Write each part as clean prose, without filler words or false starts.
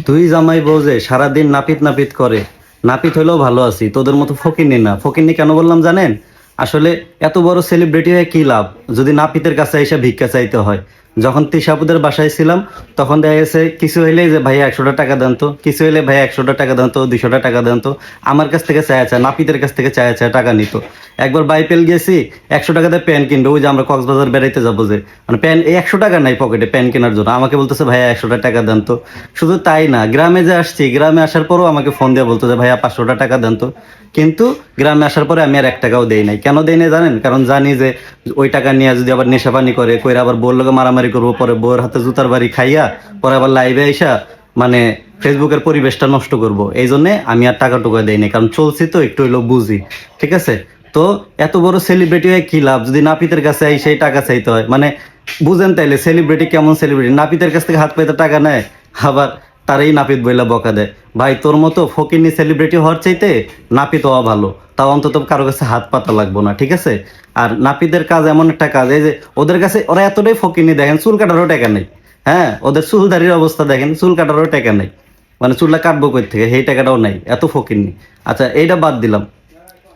তুই জামাই বউ যে সারাদিন নাপিত নাপিত করে, নাপিত হইলেও ভালো আছি, তোদের মতো ফকিন্নি না। ফকিন্নি কেন বললাম জানেন? আসলে এত বড় সেলিব্রিটি হয়ে কি লাভ যদি নাপিতের কাছে এসে ভিক্ষা চাইতে হয়। যখন তিশাপুদের বাসায় ছিলাম তখন দেখা গেছে কিছু হইলেই যে ভাইয়া 100টা টাকা দেন তো, কিছু হইলে ভাইয়া 100টা টাকা দেন তো, 200টা টাকা দেন তো, আমার কাছ থেকে চায়া চায়, নাপিতের কাছ থেকে চায়া চায় টাকা নিত। একবার বাইপেল গেছি, 100 টাকাতে প্যান কিনবে, ওই যে আমরা কক্সবাজার বেড়াইতে যাবো যে, মানে প্যান এই 100 টাকা নাই পকেটে প্যান কেনার জন্য, আমাকে বলতেছে ভাইয়া 100টা টাকা দেন তো। শুধু তাই না, গ্রামে যে আসছি, গ্রামে আসার পরও আমাকে ফোন দিয়ে বলতো যে ভাইয়া 500টা টাকা দেন তো। কিন্তু গ্রামে আসার পরে আমি আর 1 টাকাও দেই নাই। কেন দেই নাই জানেন? কারণ জানি যে ওই টাকা নিয়ে যদি আবার নেশাপানি করে কইরা আবার বউর লগে মারামারি করবো, পরে বউর হাতে জুতার বাড়ি খাইয়া পরে আবার লাইভে আইসা মানে ফেসবুকের পরিবেশটা নষ্ট করব। এই জন্য আমি আর টাকা টুকা দেই নাই, কারণ চলছি তো একটু হইলেও বুঝি। ঠিক আছে? তো এত বড় সেলিব্রিটি হয়ে কি লাভ যদি নাপিতের কাছে এই সেই টাকা চাইতে হয়? মানে বুঝেন তাইলে সেলিব্রিটি কেমন সেলিব্রিটি, নাপিতের কাছ থেকে হাত পাইতে টাকা নেয়, আবার তারই নাপিত বইলা বকা দেয়। ভাই তোর মতো ফকিন্নি সেলিব্রিটি হওয়ার চাইতে নাপিত হওয়া ভালো, তাও অন্তত কারো কাছে হাত পাতা লাগবো না। ঠিক আছে? আর নাপিতের কাজ এমন একটা কাজ, এই যে ওদের কাছে ওরা এতটাই ফকিন্নি, দেখেন চুল কাটারও টাকা নেই। হ্যাঁ, ওদের চুলদারির অবস্থা দেখেন, চুল কাটারও টাকা নেই। মানে চুলটা কাটবো কই থেকে, সেই টাকাটাও নাই, এত ফকিন্নি। আচ্ছা এইটা বাদ দিলাম,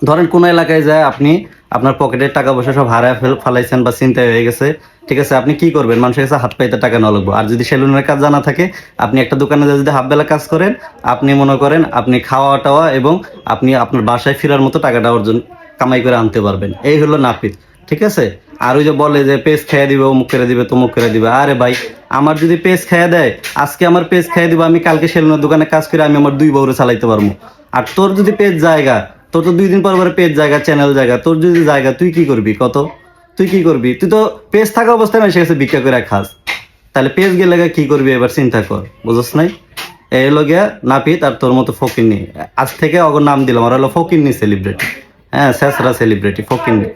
ধরেন কোন এলাকায় যায় আপনি, আপনার পকেটের টাকা পয়সা সব হারায় ফালাইছেন বা চিন্তায় হয়ে গেছে। ঠিক আছে, আপনি কি করবেন? মানুষের কাছে হাত পাইতে টাকা না লাগবো। আর যদি সেলুনের কাজ জানা থাকে, আপনি একটা দোকানে যদি হাফ বেলা কাজ করেন, আপনি মনে করেন আপনি খাওয়া টাওয়া এবং আপনি আপনার বাসায় ফেরার মতো টাকাটা অর্জন কামাই করে আনতে পারবেন। এই হলো নাপিত। ঠিক আছে? আর ওই যে বলে যে পেজ খেয়ে দিবে, অমুক করে দিবে, তমুক করে দিবে, আরে ভাই আমার যদি পেজ খেয়ে দেয়, আজকে আমার পেজ খেয়ে দিবে, আমি কালকে সেলুনের দোকানে কাজ করে আমি আমার 2 বউরে চালাইতে পারবো। আর তোর যদি পেজ জায়গা, তোর তো 2 দিন পর পরে পেজ জায়গা, চ্যানেল জায়গা, তোর যদি জায়গা, তুই কি করবি কত? তুই কি করবি? তুই তো পেজ থাকা অবস্থায় মানুষের কাছে ভিক্ষা করে খাস, তাহলে পেজ গেলে কি করবি এবার চিন্তা কর। বুঝছ নাই? এই হলো গিয়া নাপিত আর তোর মতো ফকিন্নি। আজ থেকে অগর নাম দিলাম, ওরা হলো ফকিন্নি সেলিব্রিটি। হ্যাঁ, শেষরা সেলিব্রিটি ফকিন্নি।